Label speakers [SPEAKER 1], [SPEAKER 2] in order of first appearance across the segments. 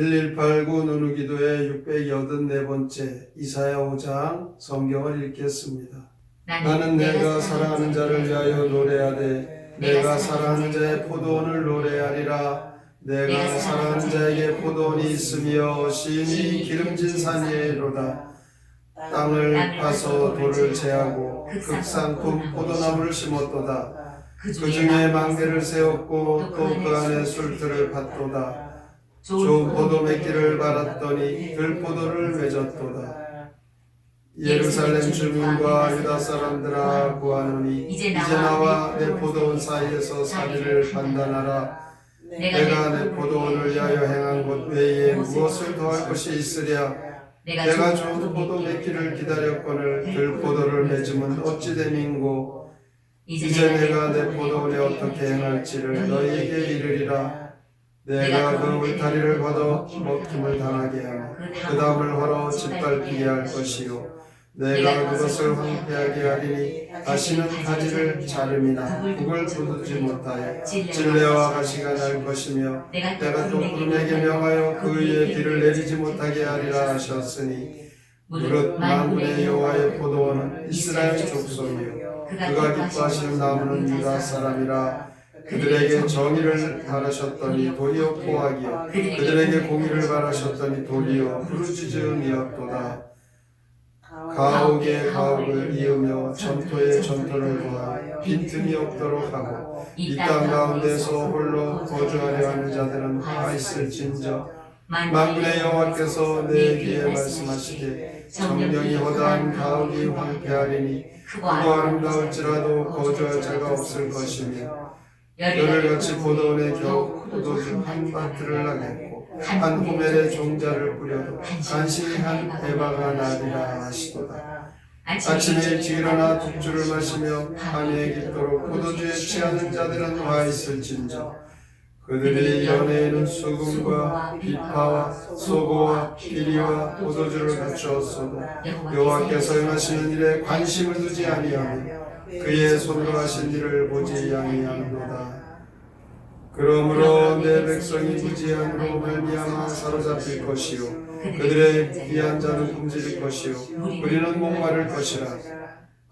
[SPEAKER 1] 1189 누누기도의 684번째 이사야 5장 성경을 읽겠습니다. 나는 내가 사랑하는 자를 위하여 노래하되 내가 사랑하는 자의 포도원을 노래하리라. 내가 사랑하는 자에게 포도원이 있으며 시인이 기름진 산이로다. 땅을 파서 돌을 제하고 극상품 포도나무를 심었도다. 그 중에 망대를 세웠고 또 그 안에 술틀을 팠도다. 좋은 포도 맺기를 바랐더니 들포도를 맺었도다. 예루살렘 주민과 유다 사람들아 구하노니 이제 나와 내 포도원 사이에서 사리를 판단하라. 내가 내 포도원을 위하여 행한 것 외에 무엇을 더할 것이 있으랴. 내가 좋은 포도 맺기를 기다렸거늘 들포도를 맺으면 어찌 됨인고. 이제 내가 내 포도원에 어떻게 행할지를 너희에게 이르리라. 내가 그 울타리를 걷어 먹힘을 당하게 하며 그 담을 헐어 짓밟히게 할 것이요. 내가 그것을 황폐하게 하리니 다시는 가지를 자름이나 북을 돋우지 못하여 진레와 가시가 날 것이며 내가 또 구름에게 명하여 그 위에 비를 내리지 못하게 하리라 하셨으니 무릇 만군의 여호와의 포도원은 이스라엘 족속이요 그가 기뻐하시는 나무는 유다 사람이라. 그들에게 정의를 바라셨더니 도리어 포악이요 그들에게 공의를 바라셨더니 도리어 부르짖음이었도다. 가옥에 가옥을 이으며 전토에 전토를 더하여 빈틈이 없도록 하고 이 땅 가운데서 홀로 거주하려 하는 자들은 화 있을진저. 만군의 여호와께서 내 귀에 말씀하시되 정령이 허다한 가옥이 황폐하리니 크고 아름다울지라도 거주할 자가 없을 것이며 열흘같이 포도원에 겨우 포도주 한 바트를 나겠고 한 호멜에 종자를 뿌려도 간신히 한 에바가 나리라 하시도다. 아침에 일찍 일어나 독주를 마시며 밤에 깊도록 포도주에 취하는 자들은 와 있을진저. 그들의 연회에는 수금과 비파와 소고와 비리와 포도주를 갖추었어도 여호와께서 행하시는 일에 관심을 두지 아니하며 그의 손으로 하신 일을 보지 아니하노라. 그러므로 내 백성이 무지함으로 말미암아 사로잡힐 것이요 그들의 귀한 자는 굶주릴 것이요 우리는 목마를 것이라.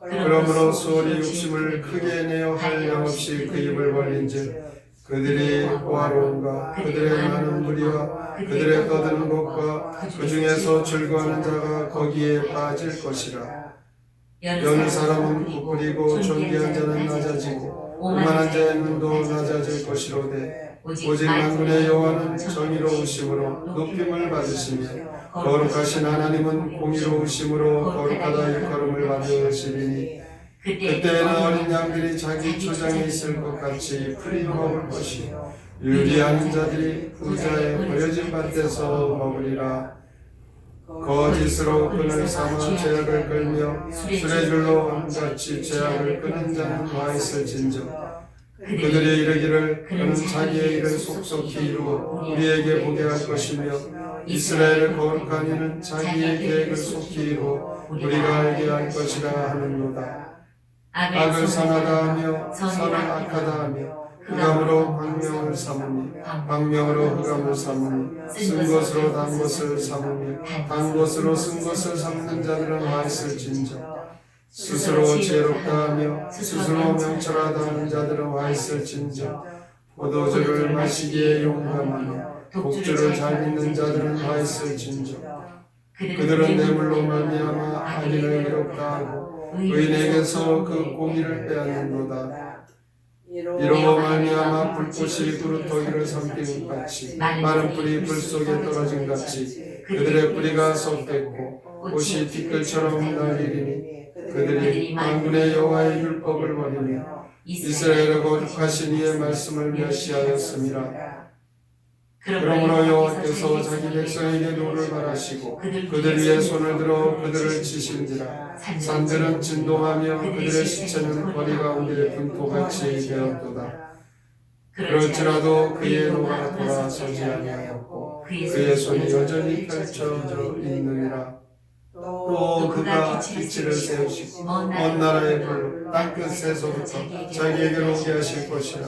[SPEAKER 1] 그러므로 수월이 욕심을 크게 내어 한량 없이 그 입을 벌린즉 그들이 호화로움과 그들의 많은 무리와 그들의 떠드는 것과 그 중에서 즐거워하는 자가 거기에 빠질 것이라. 여느 사람은 부풀이고 존귀한 자는 낮아지고 오만한 자의 눈도 낮아질 것이로되 오직 만군의 여호와는 정의로우심으로 높임을 받으시며 거룩하신 하나님은 공의로우심으로 거룩하다 일컬음을 받으시리니 그때에는 어린 양들이 자기 초장에 있을 것 같이 풀이 먹을 것이요 유리한 자들이 부자의 버려진 밭에서 먹으리라. 거짓으로 끈을 삼아 죄악을 끌며 수레줄로 함같이 죄악을 끄는 자는 와 있을진저. 그들이 이르기를 그는 자기의 일을 속속히 이루어 우리에게 보게 할 것이며 이스라엘의 거룩한 이는 자기의 계획을 속히 이루어 우리가 알게 할 것이라 하는도다. 악을 선하다 하며 선을 악하다 하며 흑암으로 광명을 삼으니 광명으로 흑암을 삼으니 쓴 것으로 단 것을 삼으며 단 것으로 쓴 것을 삼는 자들은 와 있을진저. 스스로 지혜롭다 하며 스스로 명철하다 하는 자들은 와 있을진저. 포도주를 마시기에 용감하며 독주를 잘 믿는 자들은 와 있을진저. 그들은 뇌물로 말미암아 악인을 이롭다 하고 의인에게서 그 공의를 빼앗는도다. 이로 말미암아 불꽃이 구루터기를 삼키는 같이 마른 뿌리 불 속에 떨어진 같이 그들의 뿌리가 썩겠고 꽃이 티끌처럼 날리리니 그들이 만군의 여호와의 율법을 버리며 이스라엘의 거룩하신 이의 말씀을 멸시하였음이라. 그러므로 여호와께서 자기 백성에게 노를 바라시고 그들 위에 손을 들어 그들을 치신지라. 산들은 진동하며 그들의 시체는 거리 가운데 분포같이 되었도다. 그럴지라도 그의 노가 돌아서지 아니하였고 그의 손이 여전히 펼쳐져 있느니라. 또 그가 빛을 세우시고 먼 나라의 불로 땅끝에서부터 자기에게로 오게 하실 것이라.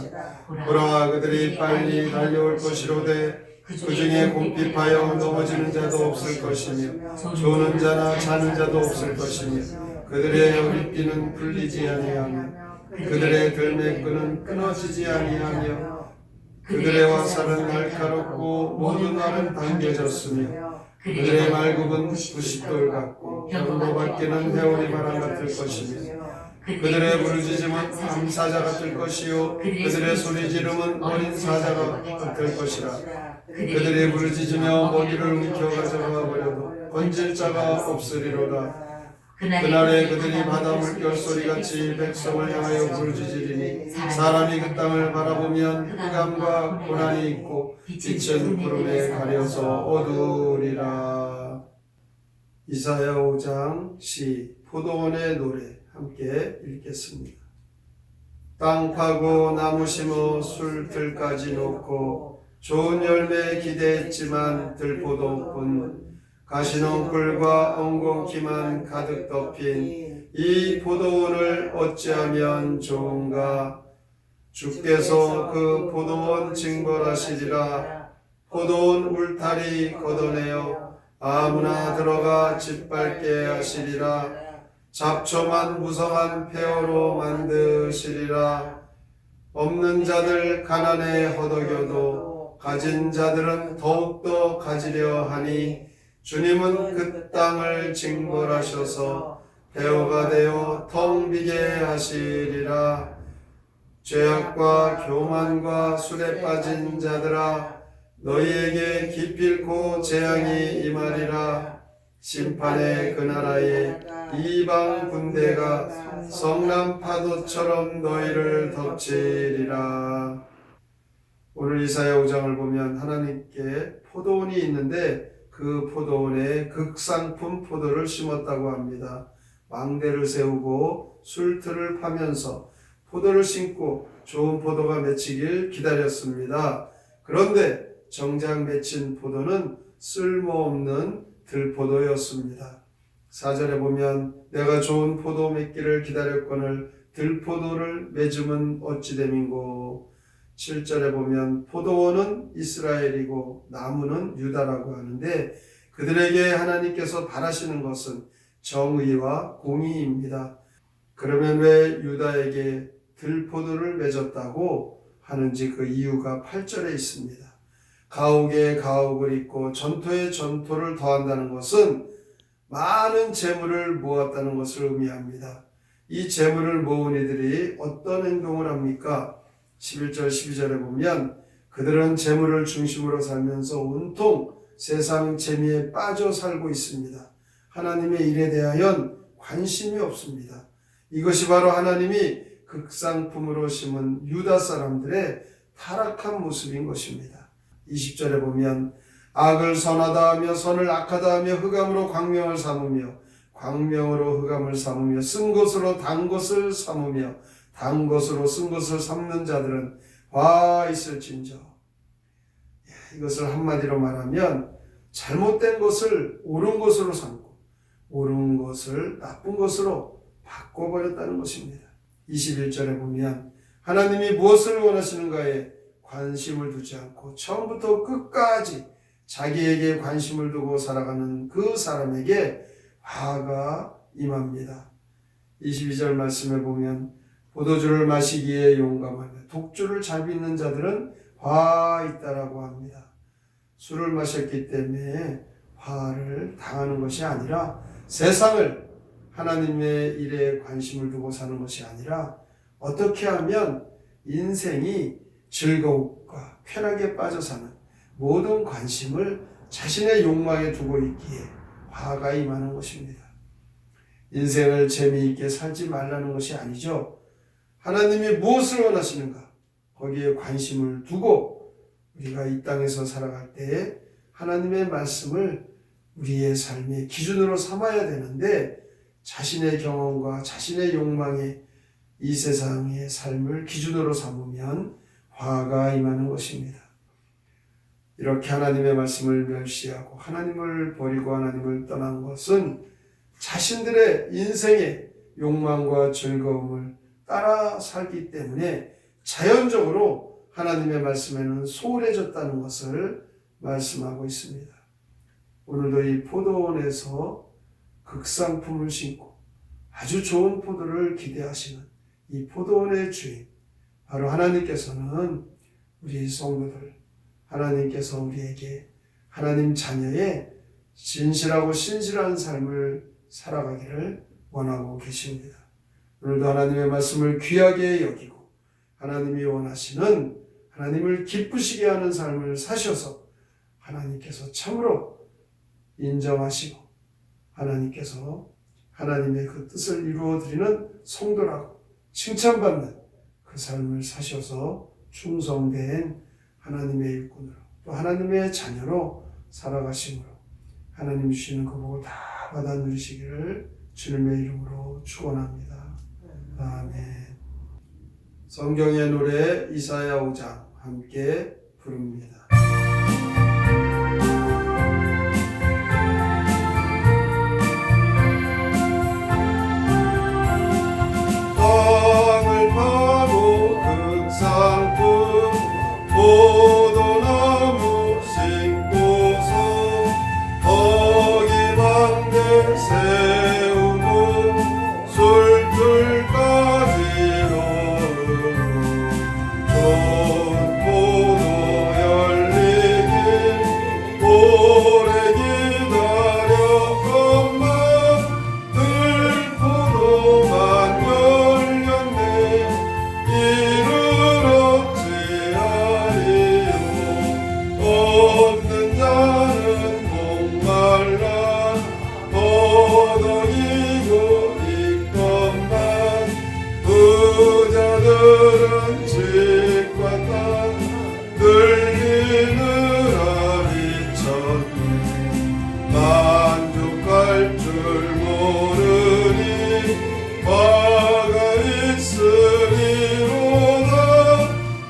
[SPEAKER 1] 보라 그들이 빨리 달려올 것이로되 그 중에 곰핍하여 넘어지는 자도 없을 것이며 조는 자나 자는 자도 없을 것이며 그들의 허리띠는 풀리지 아니하며 그들의 들매끈은 끊어지지 아니하며 그들의 화살은 날카롭고 모든 날은 당겨졌으며 그들의 말굽은 부싯돌 같고 경고 밖에는 회오리 바람 같을 것이며 그들의 부르짖음은 암사자 같을 것이요 그들의 소리지름은 어린 사자가 같을 것이라. 그들이 부르짖으며 먹이를 움켜 가져가 버려도 건질 자가 없으리로다. 그날에 그들이 바다 물결소리같이 백성을 향하여 부르짖으리니 사람이 그 땅을 바라보면 흑암과 고난이 있고 빛은 구름에 가려서 어두우리라. 이사야 5장 시 포도원의 노래 함께 읽겠습니다. 땅 파고 나무 심어 술들까지 놓고 좋은 열매 기대했지만 들포도뿐 가시농풀과 엉겅퀴만 가득 덮인 이 포도원을 어찌하면 좋은가. 주께서 그 포도원 징벌하시리라. 포도원 울타리 걷어내어 아무나 들어가 짓밟게 하시리라. 잡초만 무성한 폐허로 만드시리라. 없는 자들 가난에 허덕여도 가진 자들은 더욱더 가지려 하니 주님은 그 땅을 징벌하셔서 폐허가 되어 텅 비게 하시리라. 죄악과 교만과 술에 빠진 자들아 너희에게 기필코 재앙이 임하리라. 심판의 그 나라에 이방 군대가 성남 파도처럼 너희를 덮치리라. 오늘 이사야 5장을 보면 하나님께 포도원이 있는데 그 포도원에 극상품 포도를 심었다고 합니다. 망대를 세우고 술틀을 파면서 포도를 심고 좋은 포도가 맺히길 기다렸습니다. 그런데 정작 맺힌 포도는 쓸모없는 들포도였습니다. 4절에 보면 내가 좋은 포도 맺기를 기다렸거늘 들포도를 맺음은 어찌 됨인고. 7절에 보면 포도원은 이스라엘이고 나무는 유다라고 하는데 그들에게 하나님께서 바라시는 것은 정의와 공의입니다. 그러면 왜 유다에게 들포도를 맺었다고 하는지 그 이유가 8절에 있습니다. 가옥에 가옥을 잇고 전토에 전토를 더한다는 것은 많은 재물을 모았다는 것을 의미합니다. 이 재물을 모은 이들이 어떤 행동을 합니까? 11절 12절에 보면 그들은 재물을 중심으로 살면서 온통 세상 재미에 빠져 살고 있습니다. 하나님의 일에 대하여 관심이 없습니다. 이것이 바로 하나님이 극상품으로 심은 유다 사람들의 타락한 모습인 것입니다. 20절에 보면 악을 선하다 하며 선을 악하다 하며 흑암으로 광명을 삼으며 광명으로 흑암을 삼으며 쓴 것으로 단 것을 삼으며 단 것으로 쓴 것을 삼는 자들은 화 있을진저. 이것을 한마디로 말하면 잘못된 것을 옳은 것으로 삼고 옳은 것을 나쁜 것으로 바꿔버렸다는 것입니다. 21절에 보면 하나님이 무엇을 원하시는가에 관심을 두지 않고 처음부터 끝까지 자기에게 관심을 두고 살아가는 그 사람에게 화가 임합니다. 22절 말씀에 보면 포도주를 마시기에 용감하며 독주를 잘 빚는 자들은 화 있다라고 합니다. 술을 마셨기 때문에 화를 당하는 것이 아니라 세상을 하나님의 일에 관심을 두고 사는 것이 아니라 어떻게 하면 인생이 즐거움과 쾌락에 빠져 사는 모든 관심을 자신의 욕망에 두고 있기에 화가 임하는 것입니다. 인생을 재미있게 살지 말라는 것이 아니죠. 하나님이 무엇을 원하시는가? 거기에 관심을 두고 우리가 이 땅에서 살아갈 때에 하나님의 말씀을 우리의 삶의 기준으로 삼아야 되는데 자신의 경험과 자신의 욕망에 이 세상의 삶을 기준으로 삼으면 화가 임하는 것입니다. 이렇게 하나님의 말씀을 멸시하고 하나님을 버리고 하나님을 떠난 것은 자신들의 인생의 욕망과 즐거움을 따라 살기 때문에 자연적으로 하나님의 말씀에는 소홀해졌다는 것을 말씀하고 있습니다. 오늘도 이 포도원에서 극상품을 심고 아주 좋은 포도를 기대하시는 이 포도원의 주인, 바로 하나님께서는 우리 성도들, 하나님께서 우리에게 하나님 자녀의 진실하고 신실한 삶을 살아가기를 원하고 계십니다. 오늘도 하나님의 말씀을 귀하게 여기고 하나님이 원하시는, 하나님을 기쁘시게 하는 삶을 사셔서 하나님께서 참으로 인정하시고 하나님께서 하나님의 그 뜻을 이루어드리는 성도라고 칭찬받는 그 삶을 사셔서 충성된 하나님의 일꾼으로, 또 하나님의 자녀로 살아가심으로 하나님 주시는 그 복을 다 받아 누리시기를 주님의 이름으로 축원합니다. 아멘. 성경의 노래 이사야 5장 함께 부릅니다. 땅을 파고 극상품 포도나무 심고서 거기 방대 세우고 술틀까지 놓으고 좋은 포도 열리길 오래 기다렸건만 들포도만 열렸네. 이를 얻지 아니요. 없는 자는 목말라 허덕이고 있건만 부자들은 집과 땅 늘리느라 미쳤네. 만족할 줄 모르니 화가 있으리로다.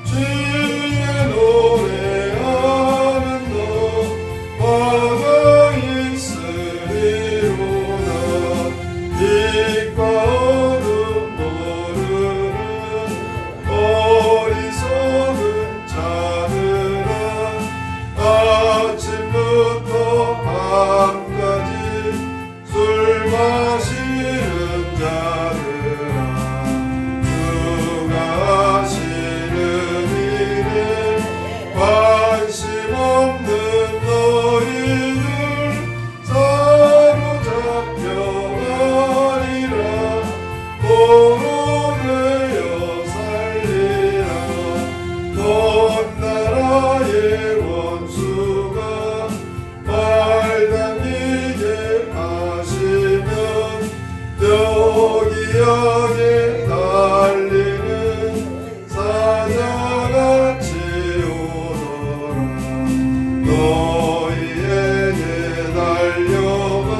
[SPEAKER 1] 주의 노래하는 너 화가 있으리로다. 빛과 어둠 모르는 어리석은 자들아, 아침부터 밤까지 술 마시는 자들아, 누가 하시는 일에 관심 없는 너희들 사로잡혀 가리라. 포로 되어 살리라. 먼 나라의 원수가 말 당기게 하시면 뼈기하게 달리는 사자같이 오너라. 너희에게 달려가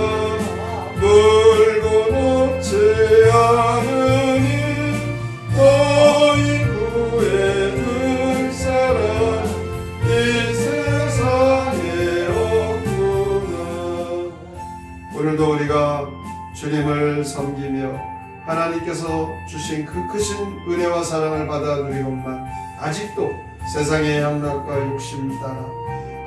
[SPEAKER 1] 물고 놓지 않으니 너희 구해줄 사람 이 세상에 없구나. 오늘도 우리가 주님을 섬기며 하나님께서 주신 그 크신 은혜와 사랑을 받아 누리건만 아직도 세상의 향락과 욕심 따라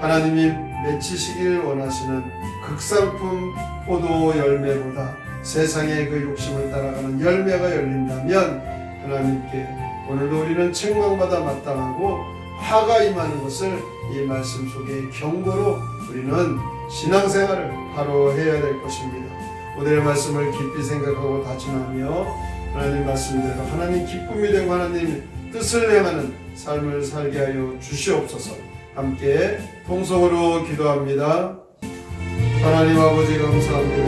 [SPEAKER 1] 하나님이 맺히시길 원하시는 극상품 포도 열매보다 세상의 그 욕심을 따라가는 열매가 열린다면 하나님께 오늘도 우리는 책망받아 마땅하고 화가 임하는 것을 이 말씀 속에 경고로 우리는 신앙생활을 바로 해야 될 것입니다. 오늘의 말씀을 깊이 생각하고 다짐하며 하나님 말씀대로 하나님 기쁨이 되고 하나님 뜻을 행하는 삶을 살게 하여 주시옵소서. 함께 통성으로 기도합니다. 하나님 아버지 감사합니다.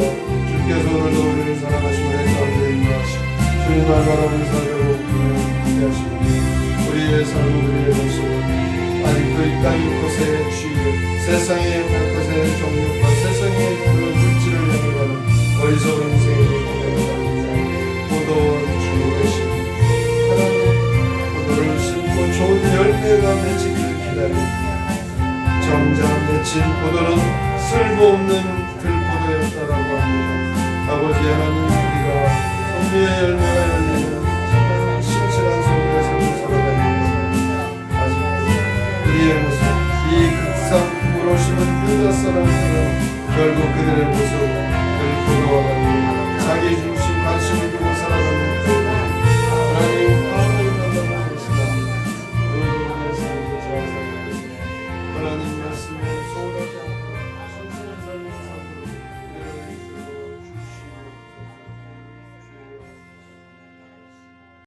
[SPEAKER 1] 주께서 오늘도 우리를 사랑하시고 내 가운데 인도하시고 주님을 바라보는 사람으로 함께하시고 우리의 삶 우리의 모습을 아직도 이 땅 곳에 취해 세상의 갈 곳에 정욕과 세상의 그 물질을 향해가는 어리석은 인생으로 보내갑니다. 포도원 주 되신 하나님 포도를 심고 좋은 열매가 맺히기를 기다립니다. 정작 맺힌 포도는 쓸모없는 들포도였다라고 합니다. 아버지 하나님 우리가 성리의 열매가 열리는 신실한 성도의 삶을 살아가는 것은 아직도 우리의 모습 이 극상품으로 유다 사람들은 결국 그들의 모습을 그와 같이 자기